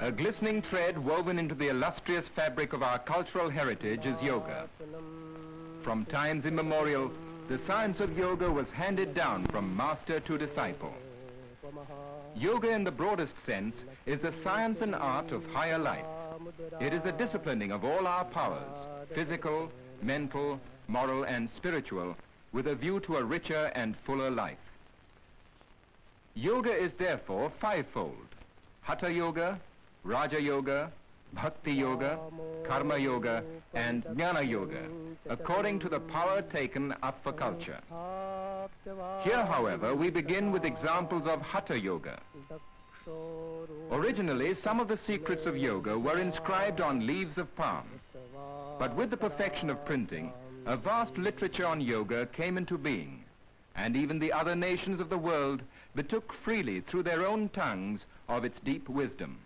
A glistening thread woven into the illustrious fabric of our cultural heritage is yoga. From times immemorial, the science of yoga was handed down from master to disciple. Yoga in the broadest sense is the science and art of higher life. It is the disciplining of all our powers, physical, mental, moral and spiritual, with a view to a richer and fuller life. Yoga is therefore fivefold: Hatha Yoga, Raja Yoga, Bhakti Yoga, Karma Yoga and Jnana Yoga, according to the power taken up for culture. Here, however, we begin with examples of Hatha Yoga. Originally, some of the secrets of yoga were inscribed on leaves of palm. But with the perfection of printing, a vast literature on yoga came into being, and even the other nations of the world betook freely through their own tongues of its deep wisdom.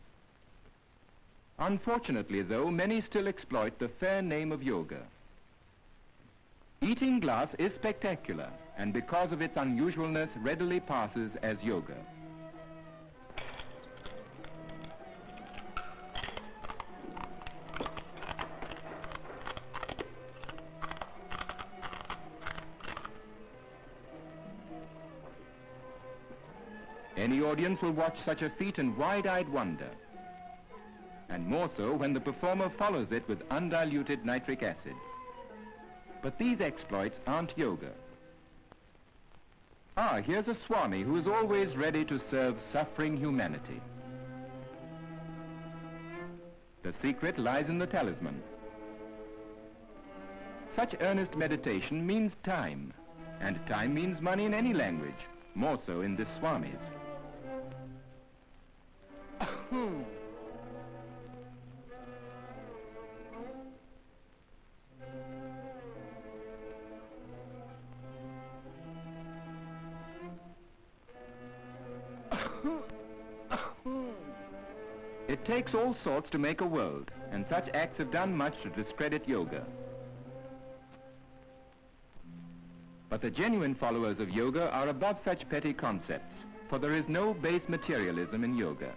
Unfortunately, though, many still exploit the fair name of yoga. Eating glass is spectacular, and because of its unusualness, readily passes as yoga. Any audience will watch such a feat in wide-eyed wonder, and more so when the performer follows it with undiluted nitric acid. But these exploits aren't yoga. Here's a Swami who is always ready to serve suffering humanity. The secret lies in the talisman. Such earnest meditation means time, and time means money in any language, more so in this Swami's. It takes all sorts to make a world, and such acts have done much to discredit yoga. But the genuine followers of yoga are above such petty concepts, for there is no base materialism in yoga.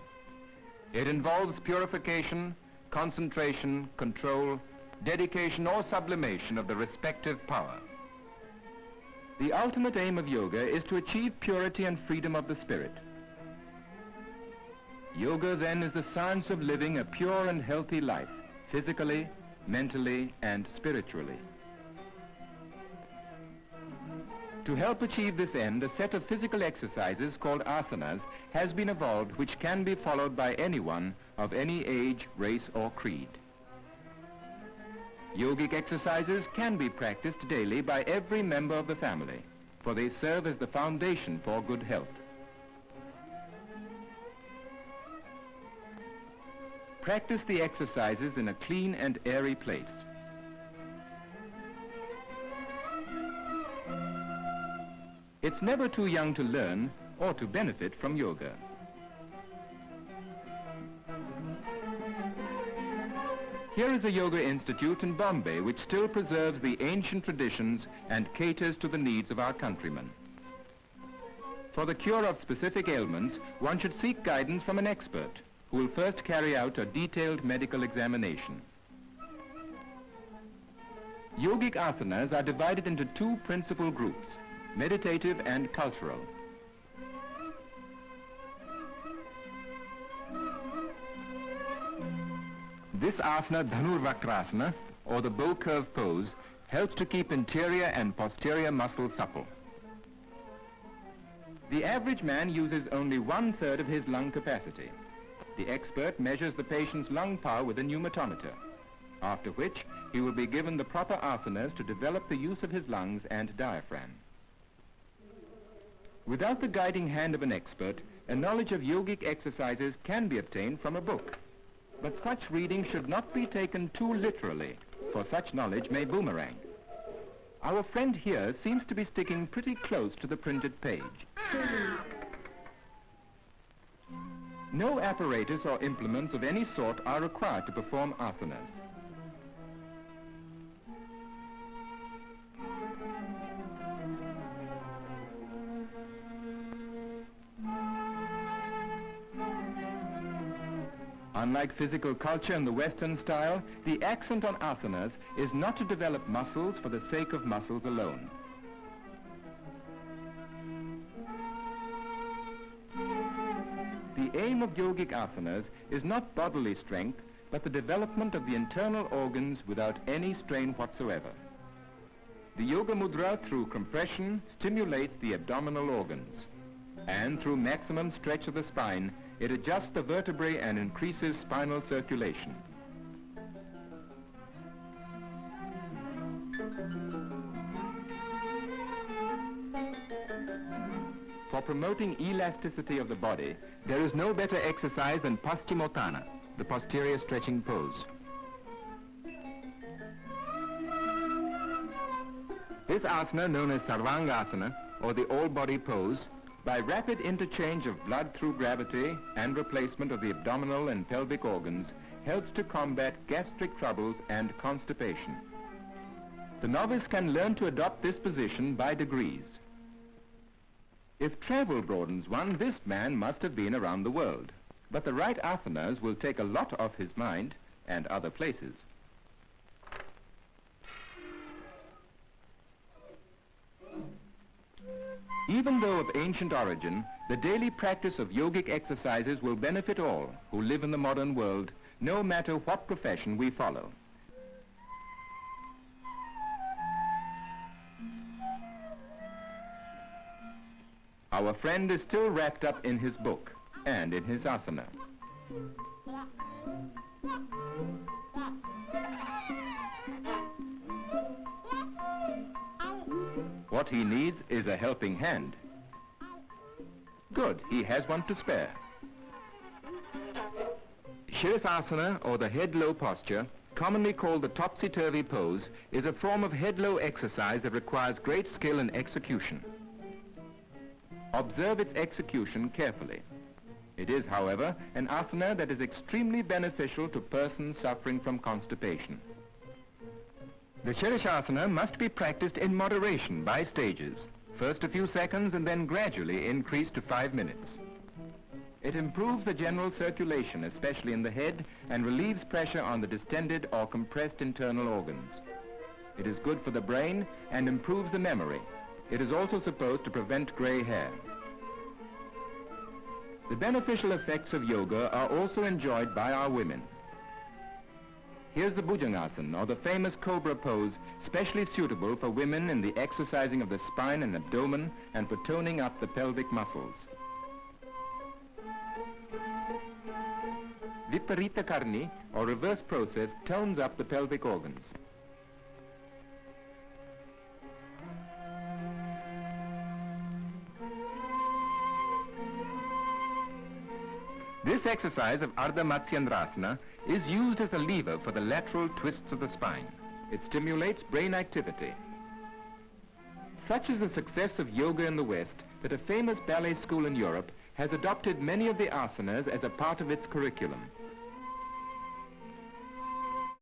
It involves purification, concentration, control, dedication or sublimation of the respective power. The ultimate aim of yoga is to achieve purity and freedom of the spirit. Yoga then is the science of living a pure and healthy life, physically, mentally and spiritually. To help achieve this end, a set of physical exercises called asanas has been evolved which can be followed by anyone of any age, race or creed. Yogic exercises can be practiced daily by every member of the family, for they serve as the foundation for good health. Practice the exercises in a clean and airy place. It's never too young to learn or to benefit from yoga. Here is a yoga institute in Bombay which still preserves the ancient traditions and caters to the needs of our countrymen. For the cure of specific ailments, one should seek guidance from an expert who will first carry out a detailed medical examination. Yogic asanas are divided into two principal groups, meditative and cultural. This asana, Dhanurvakrasana, or the bow curve pose, helps to keep interior and posterior muscles supple. The average man uses only 1/3 of his lung capacity. The expert measures the patient's lung power with a pneumatometer, after which he will be given the proper asanas to develop the use of his lungs and diaphragm. Without the guiding hand of an expert, a knowledge of yogic exercises can be obtained from a book. But such reading should not be taken too literally, for such knowledge may boomerang. Our friend here seems to be sticking pretty close to the printed page. No apparatus or implements of any sort are required to perform asanas. Unlike physical culture in the Western style, the accent on asanas is not to develop muscles for the sake of muscles alone. The aim of yogic asanas is not bodily strength, but the development of the internal organs without any strain whatsoever. The yoga mudra, through compression, stimulates the abdominal organs, and through maximum stretch of the spine, it adjusts the vertebrae and increases spinal circulation. For promoting elasticity of the body, there is no better exercise than Paschimotthana, the posterior stretching pose. This asana, known as Sarvangasana, or the all-body pose, by rapid interchange of blood through gravity and replacement of the abdominal and pelvic organs, helps to combat gastric troubles and constipation. The novice can learn to adopt this position by degrees. If travel broadens one, this man must have been around the world. But the right asanas will take a lot off his mind and other places. Even though of ancient origin, the daily practice of yogic exercises will benefit all who live in the modern world, no matter what profession we follow. Our friend is still wrapped up in his book and in his asana. What he needs is a helping hand. Good, he has one to spare. Shirasasana, or the head-low posture, commonly called the topsy-turvy pose, is a form of head-low exercise that requires great skill and execution. Observe its execution carefully. It is, however, an asana that is extremely beneficial to persons suffering from constipation. The Shirashasana must be practiced in moderation by stages, first a few seconds and then gradually increased to 5 minutes. It improves the general circulation, especially in the head, and relieves pressure on the distended or compressed internal organs. It is good for the brain and improves the memory. It is also supposed to prevent gray hair. The beneficial effects of yoga are also enjoyed by our women. Here's the Bhujangasana, or the famous cobra pose, specially suitable for women in the exercising of the spine and abdomen and for toning up the pelvic muscles. Viparita Karni, or reverse process, tones up the pelvic organs. This exercise of Ardha Matsyendrasana is used as a lever for the lateral twists of the spine. It stimulates brain activity. Such is the success of yoga in the West that a famous ballet school in Europe has adopted many of the asanas as a part of its curriculum.